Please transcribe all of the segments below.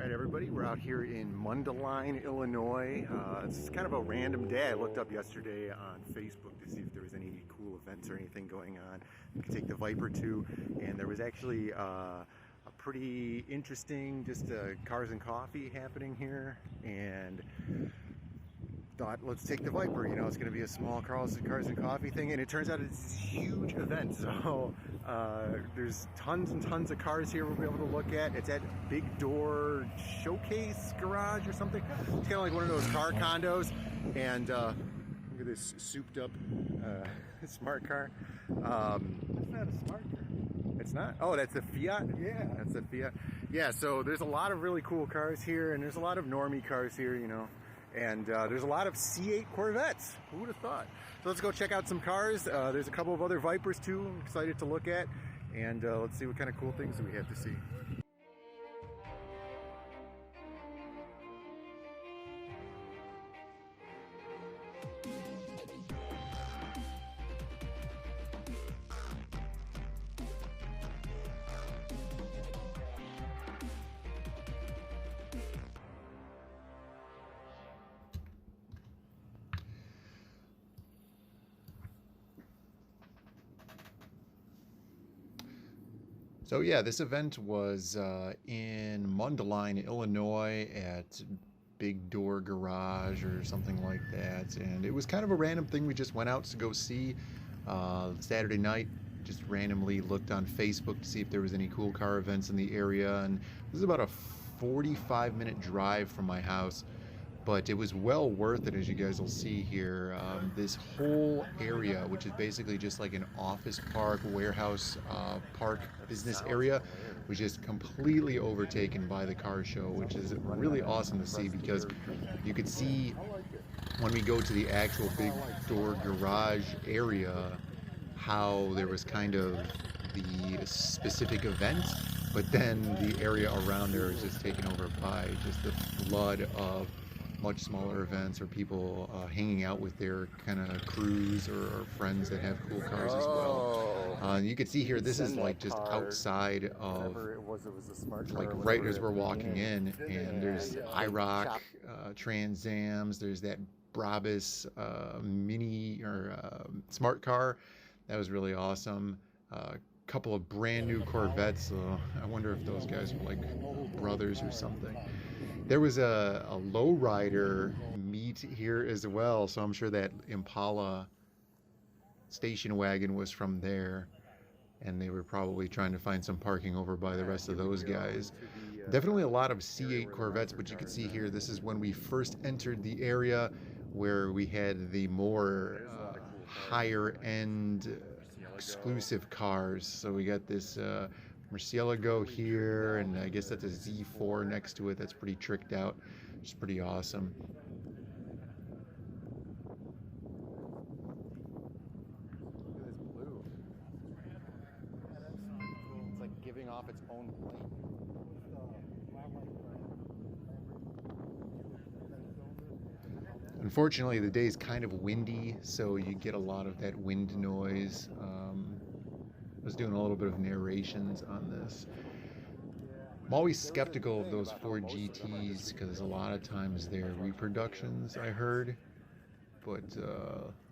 Alright everybody, we're out here in Mundelein, Illinois. It's kind of a random day. I looked up yesterday on Facebook to see if there was any cool events or anything going on you could take the Viper to, and there was actually a pretty interesting just cars and coffee happening here, and thought, let's take the Viper. You know, it's going to be a small cars and coffee thing, and it turns out it's a huge event. So there's tons and tons of cars here we'll be able to look at. It's at Big Door Showcase Garage or something. It's kind of like one of those car condos, and look at this souped up smart car. It's not a smart car. It's not? Oh, that's the Fiat? Yeah. That's the Fiat. Yeah, so there's a lot of really cool cars here, and there's a lot of normie cars here, you know. And there's a lot of C8 Corvettes. Who would have thought? So let's go check out some cars. There's a couple of other Vipers too I'm excited to look at. And let's see what kind of cool things we have to see. So yeah, this event was in Mundelein, Illinois at Big Door Garage or something like that. And it was kind of a random thing. We just went out to go see Saturday night. Just randomly looked on Facebook to see if there was any cool car events in the area. And this is about a 45-minute drive from my house. But it was well worth it, as you guys will see here. This whole area, which is basically just like an office park, warehouse park, business area, was just completely overtaken by the car show, which is really awesome to see, because you could see when we go to the actual Big Door Garage area how there was kind of the specific event, but then the area around there is just taken over by just the flood of much smaller events, or people hanging out with their kind of crews or friends that have cool cars as well. You can see here, this is like just outside of, like right as we're walking in, and there's IROC Trans Ams, there's that Brabus mini or smart car. That was really awesome. Couple of brand new Corvettes, so I wonder if those guys were like brothers or something. There was a lowrider meet here as well, so I'm sure that Impala station wagon was from there, and they were probably trying to find some parking over by the rest of those guys. Definitely a lot of C8 Corvettes, but you can see here, this is when we first entered the area, where we had the more higher end exclusive cars. So we got this Murcielago here, and I guess that's a Z4 next to it. That's pretty tricked out, which is pretty awesome. Look at this blue. It's like giving off its own plate. Unfortunately, the day is kind of windy, so you get a lot of that wind noise. I was doing a little bit of narrations on this. I'm always skeptical of those Ford GTs, because a lot of times they're reproductions, I heard. But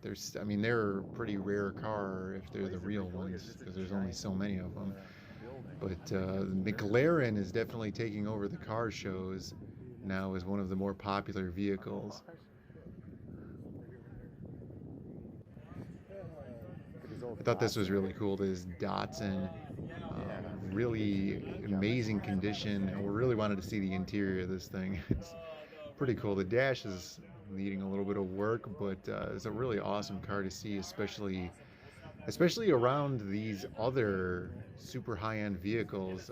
they're a pretty rare car if they're the real ones, because there's only so many of them. But McLaren is definitely taking over the car shows now as one of the more popular vehicles. I thought this was really cool. This Datsun, really amazing condition. And we really wanted to see the interior of this thing. It's pretty cool. The dash is needing a little bit of work, but it's a really awesome car to see, especially around these other super high-end vehicles.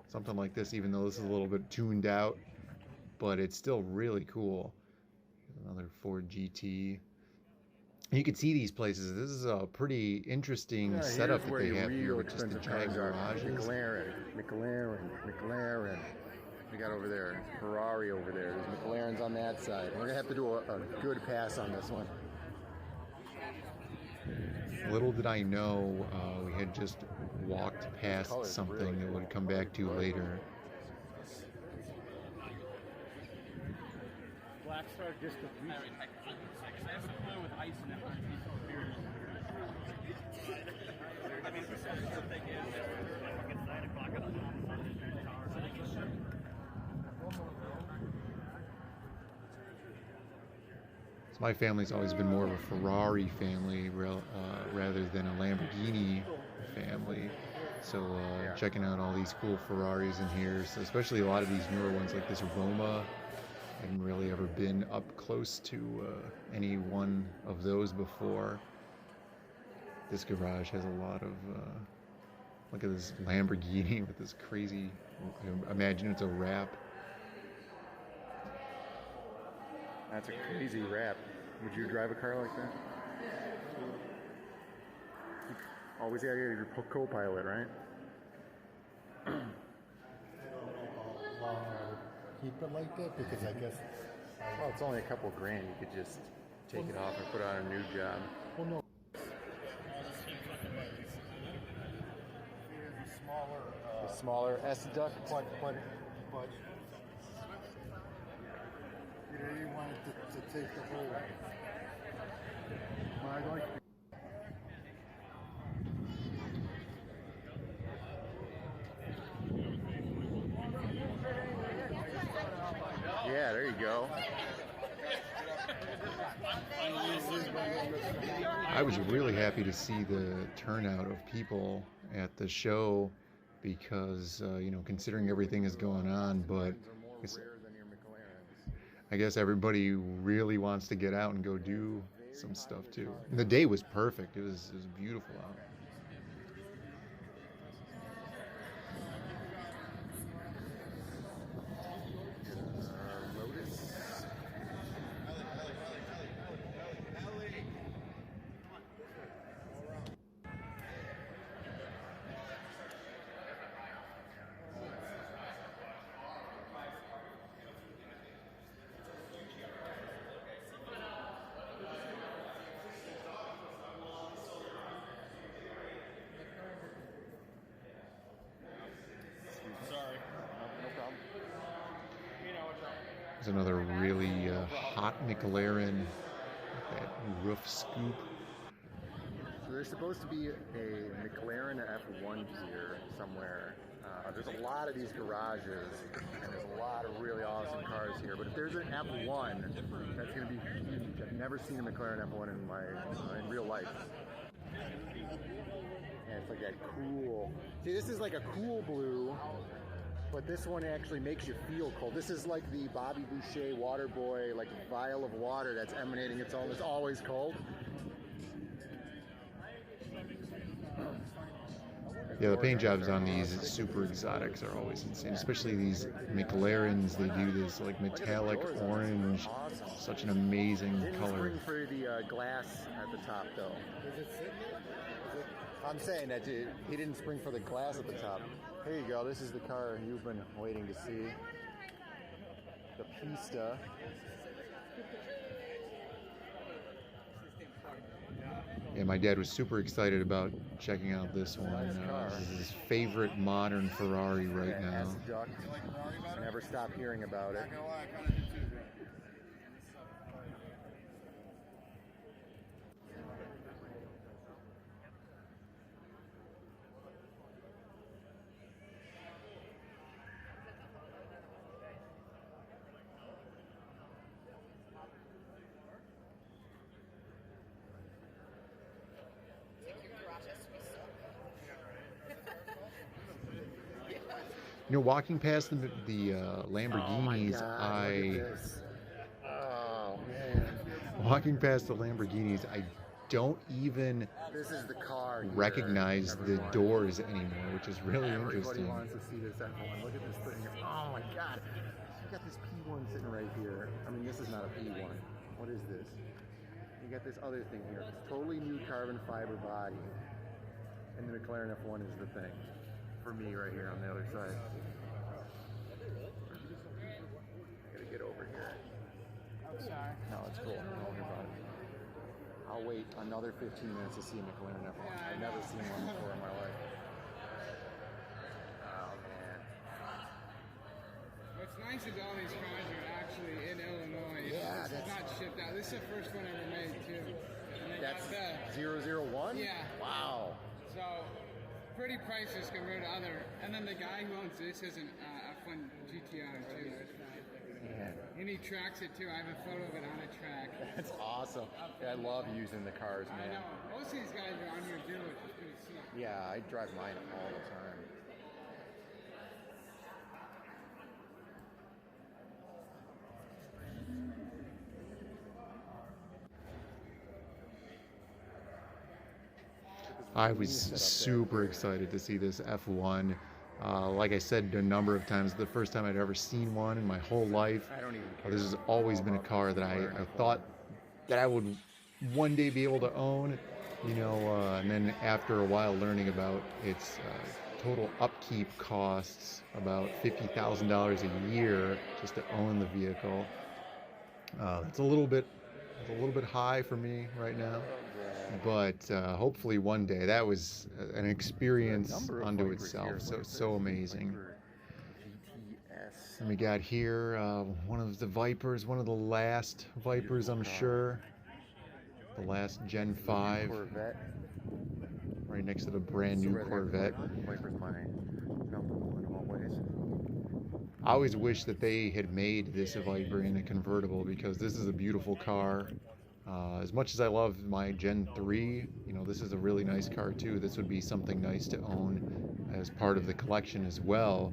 Something like this, even though this is a little bit tuned out, but it's still really cool. Another Ford GT. You can see these places. This is a pretty interesting setup that they have here with just the giant garages. McLaren. We got over there, Ferrari over there. There's McLarens on that side. We're gonna have to do a good pass on this one. Little did I know, we had just walked past something that would come back to later. Black Star distribution. That's the blue with ice in it. I mean, the thing is, it's 9 o'clock at night. So my family's always been more of a Ferrari family rather than a Lamborghini family. So checking out all these cool Ferraris in here, so especially a lot of these newer ones like this Roma. I haven't really ever been up close to any one of those before. This garage has a lot of, look at this Lamborghini with this crazy, I imagine it's a wrap. That's a crazy wrap. Would you drive a car like that? Always gotta get your co-pilot, right? Keep it like that because I guess. Well, it's only a couple grand. You could just take it off and put it on a new job. Well, no. The smaller S duct. But you really wanted to take the whole. I like. Yeah, there you go. I was really happy to see the turnout of people at the show because, you know, considering everything is going on, but I guess everybody really wants to get out and go do some stuff too. And the day was perfect. It was beautiful out. There's another really hot McLaren with that roof scoop. So there's supposed to be a McLaren F1 here somewhere. There's a lot of these garages, and there's a lot of really awesome cars here. But if there's an F1, that's going to be huge. I've never seen a McLaren F1 in real life. And it's like that cool. See, this is like a cool blue. But this one actually makes you feel cold. This is like the Bobby Boucher water boy, like a vial of water that's emanating its own. It's always cold. Yeah, the paint jobs on these super exotics are always insane. Especially these McLarens, they do this like metallic orange, such an amazing color. Spring for the glass at the top, though. I'm saying that he didn't spring for the glass at the top. Here you go. This is the car you've been waiting to see. The Pista. Yeah, my dad was super excited about checking out this one. This is his favorite modern Ferrari right now. Never stop hearing about it. You know, walking past the Lamborghinis, walking past the Lamborghinis, I don't even recognize the doors anymore, which is really interesting. Everybody wants to see this F1. Look at this thing. Oh my God! You got this P1 sitting right here. I mean, this is not a P1. What is this? You got this other thing here. It's totally new carbon fiber body, and the McLaren F1 is the thing. For me right here on the other side. I gotta get over here. I'm sorry. No, it's cool. Don't worry about it. I'll wait another 15 minutes to see a McLaren F1. I've never seen one before in my life. Oh man. What's nice is all these cars are actually in Illinois. Yeah, It's not shipped out. This is the first one ever made too. And they That's got 001? Yeah. Wow. so pretty priceless compared to other. And then the guy who owns this has an F1 GTR too. Man, And he tracks it too. I have a photo of it on a track. that's awesome. Yeah, I love using the cars, I man. know. Most of these guys are on here too, which is pretty sick. Yeah, I drive mine all the time. I was super excited to see this F1. Like I said a number of times, the first time I'd ever seen one in my whole life. I don't even care. This has always been a car that I thought that I would one day be able to own, you know, and then after a while learning about its total upkeep costs, about $50,000 a year just to own the vehicle. It's a little bit high for me right now. But hopefully one day. That was an experience unto itself. So amazing. GTS. And we got here one of the Vipers, one of the last Vipers, I'm sure. The last Gen 5, Corvette. right next to the brand new Corvette. Viper's my number one always. I always wish that they had made this a Viper in a convertible, because this is a beautiful car. As much as I love my Gen 3, you know, this is a really nice car too. This would be something nice to own as part of the collection as well.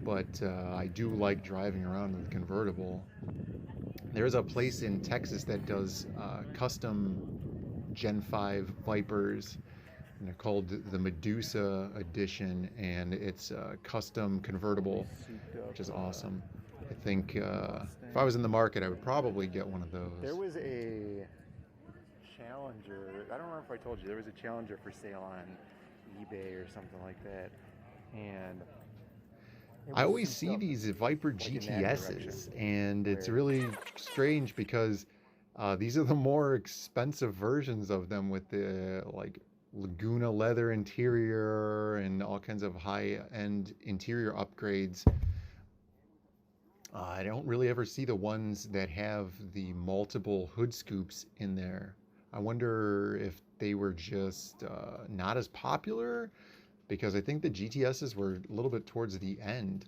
But I do like driving around with a convertible. There's a place in Texas that does custom Gen 5 Vipers, and they're called the Medusa Edition, and it's a custom convertible, which is awesome. I think if I was in the market, I would probably get one of those. There was a Challenger. I don't remember if I told you. There was a Challenger for sale on eBay or something like that. And I always see these Viper like in that GTSs, direction, and it's where- really strange because these are the more expensive versions of them with the like Laguna leather interior and all kinds of high-end interior upgrades. I don't really ever see the ones that have the multiple hood scoops in there. I wonder if they were just not as popular, because I think the GTSs were a little bit towards the end.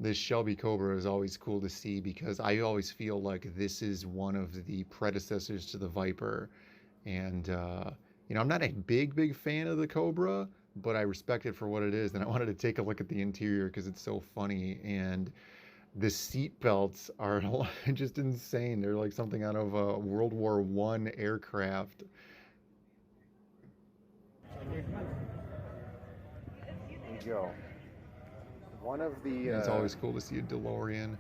This Shelby Cobra is always cool to see, because I always feel like this is one of the predecessors to the Viper. And, you know, I'm not a big fan of the Cobra, but I respect it for what it is. And I wanted to take a look at the interior because it's so funny. And the seat belts are just insane. They're like something out of a World War I aircraft. there you go. One of the. It's always cool to see a DeLorean.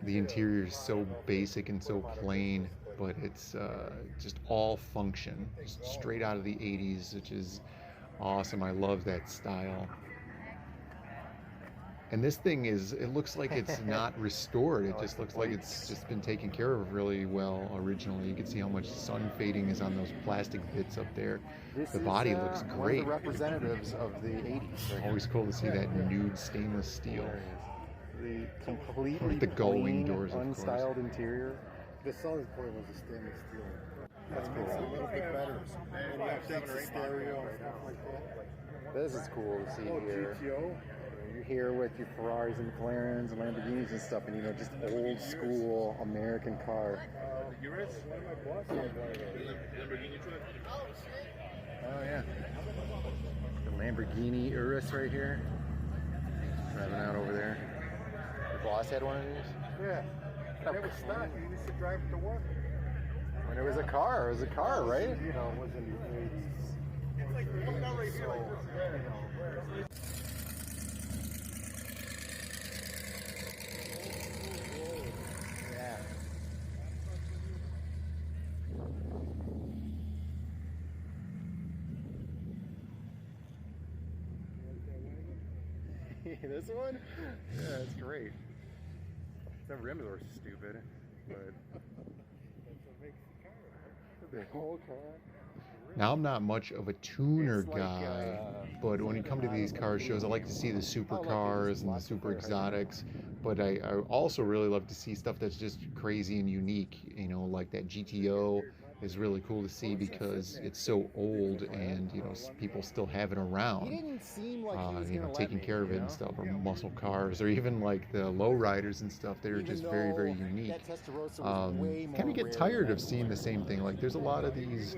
The interior is so basic and so plain, but it's just all function, just straight out of the 80s, which is awesome. I love that style. And this thing it looks like it's not restored. It just looks like it's just been taken care of really well originally. You can see how much sun fading is on those plastic bits up there. The body looks One great. of the representatives of the 80s. Right Always cool to see that nude stainless steel. The completely With the gullwing clean, doors, of course. unstyled interior. The selling point was the stainless steel. That's cool. It's a little bit better. And it updates the stereo and stuff like that. This is cool to see Oh, here. GTO. You're here with your Ferraris and McLarens and Lamborghinis and stuff, and you know, just old school American car. Urus? One of my bosses had one of those. Oh yeah. The Lamborghini Urus right here. Driving out over there. Your boss had one of these? Yeah. That was stock. You used to drive it to work. When it was a car, right? You know, it was in the 80s. It's like, coming out right here like this. You know. Yeah. This one? Yeah, it's great. The rims were stupid, but That's what makes the car. the whole car. Now, I'm not much of a tuner It's like, guy, but when you come to these car shows, I like to see the supercars and the super exotics. But I also really love to see stuff that's just crazy and unique. You know, like that GTO is really cool to see because it's so old and, you know, people still have it He around. didn't seem like he was You know, gonna let taking me, care of it you and know? stuff, or muscle cars, or even like the lowriders and stuff. They're Even just very, very though unique. that Testarossa was way more Kind of get rare tired than of seeing the same thing. Like, there's a lot of these,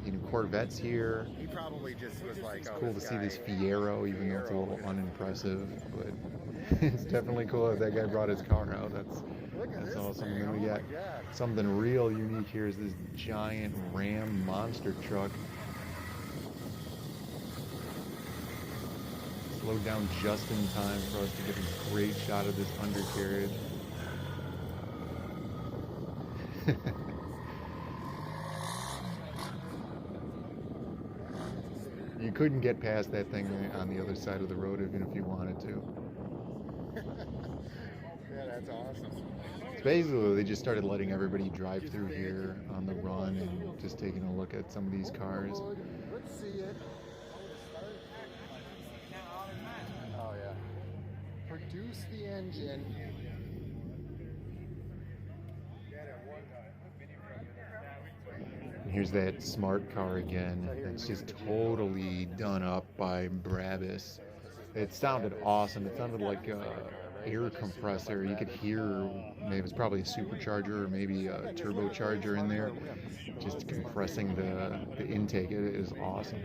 you know, Corvettes here. He probably just was like, It's oh, cool to see this Fiero, even though it's a little unimpressive. But it's definitely cool that that guy brought his car out. That's awesome. And then we got something real unique here. Is this giant Ram monster truck. Slowed down just in time for us to get a great shot of this undercarriage. You couldn't get past that thing on the other side of the road even if you wanted to. Yeah, that's awesome. So basically, they just started letting everybody drive through here on the run and just taking a look at some of these cars. Let's see it. Oh yeah. Produce the engine. And here's that smart car again. It's just totally done up by Brabus. It sounded awesome. It sounded like air compressor. You could hear, maybe it was probably a supercharger or maybe a turbocharger in there, just compressing the intake. It is awesome.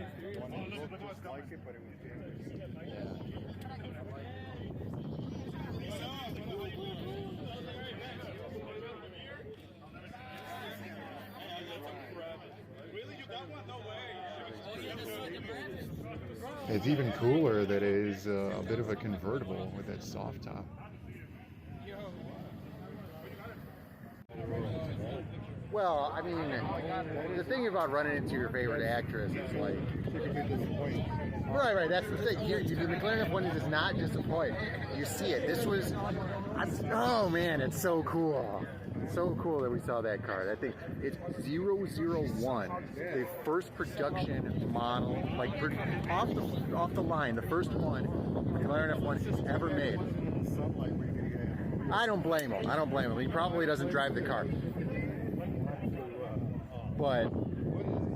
It's even cooler that it is a bit of a convertible with that soft top. Well, I mean, the thing about running into your favorite actress is like, right, that's the thing. Here, the McLaren F1 does not disappoint. You see it. This was, oh man, it's so cool. So cool that we saw that car. That thing, it's 001, the first production model, like off the line, the first one McLaren F1 has ever made. I don't blame him. He probably doesn't drive the car. But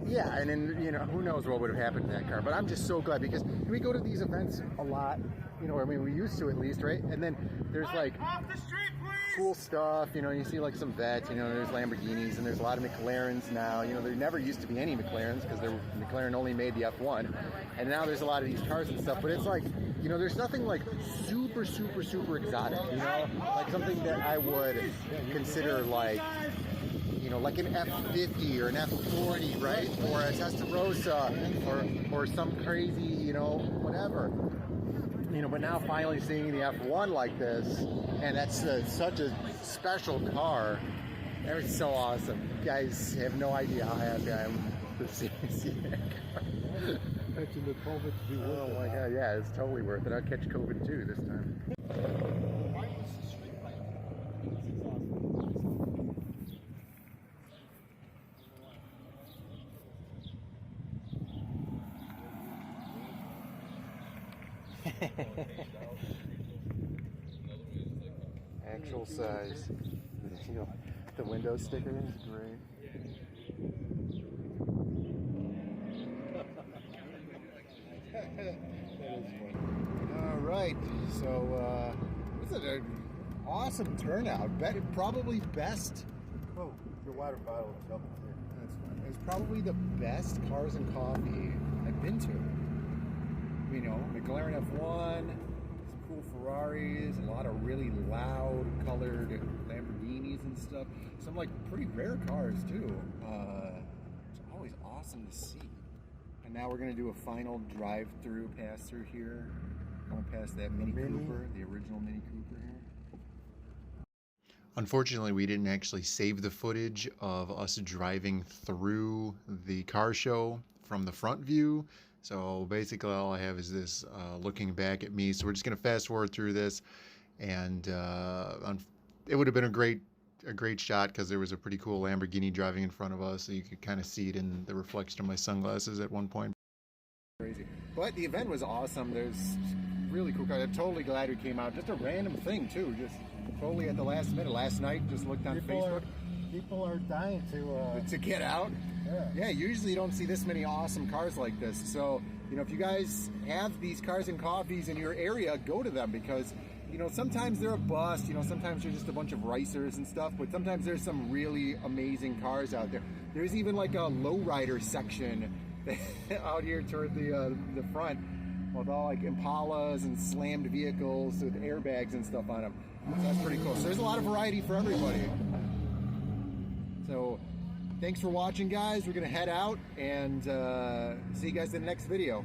yeah, and then, you know, who knows what would have happened to that car. But I'm just so glad because we go to these events a lot, you know, I mean, we used to at least, right? And then there's like cool stuff, you know, you see like some vets, you know, there's Lamborghinis and there's a lot of McLarens now. You know, there never used to be any McLarens because McLaren only made the F1. And now there's a lot of these cars and stuff, but it's like, you know, there's nothing like super exotic, you know, like something that I would consider like, you know, like an F50 or an F40, right? Or a Testarossa or some crazy, you know, whatever. You know, but now finally seeing the F1 like this, and that's such a special car. It's so awesome. You guys have no idea how happy I am to see that car. Catching the COVID to be worth Oh my god, yeah, it's totally worth it. I'll catch COVID too this time. Actual size. You know, the window sticker is great. All right, so this is an awesome turnout. Probably best. Oh, your water bottle is helping too. That's fine. It's probably the best Cars and Coffee I've been to. You know, McLaren F1, some cool Ferraris, a lot of really loud colored Lamborghinis and stuff. Some like pretty rare cars too. It's always awesome to see. And now we're gonna do a final drive-through pass-through here. Going past that Mini Cooper, the original Mini Cooper here. Unfortunately, we didn't actually save the footage of us driving through the car show from the front view. So basically all I have is this looking back at me. So we're just going to fast forward through this. And it would have been a great a great shot because there was a pretty cool Lamborghini driving in front of us, so you could kind of see it in the reflection of my sunglasses at one point. Crazy. But the event was awesome. There's really cool cars. I'm totally glad we came out. Just a random thing too. Just totally at the last minute. Last night, just looked on Facebook. People are dying To get out. Yeah, usually you don't see this many awesome cars like this. So, you know, if you guys have these cars and coffees in your area, go to them because, you know, sometimes they're a bust. You know, sometimes they're just a bunch of racers and stuff. But sometimes there's some really amazing cars out there. There's even like a lowrider section out here toward the front with all like Impalas and slammed vehicles with airbags and stuff on them. So that's pretty cool. So there's a lot of variety for everybody. So thanks for watching, guys. We're gonna head out and see you guys in the next video.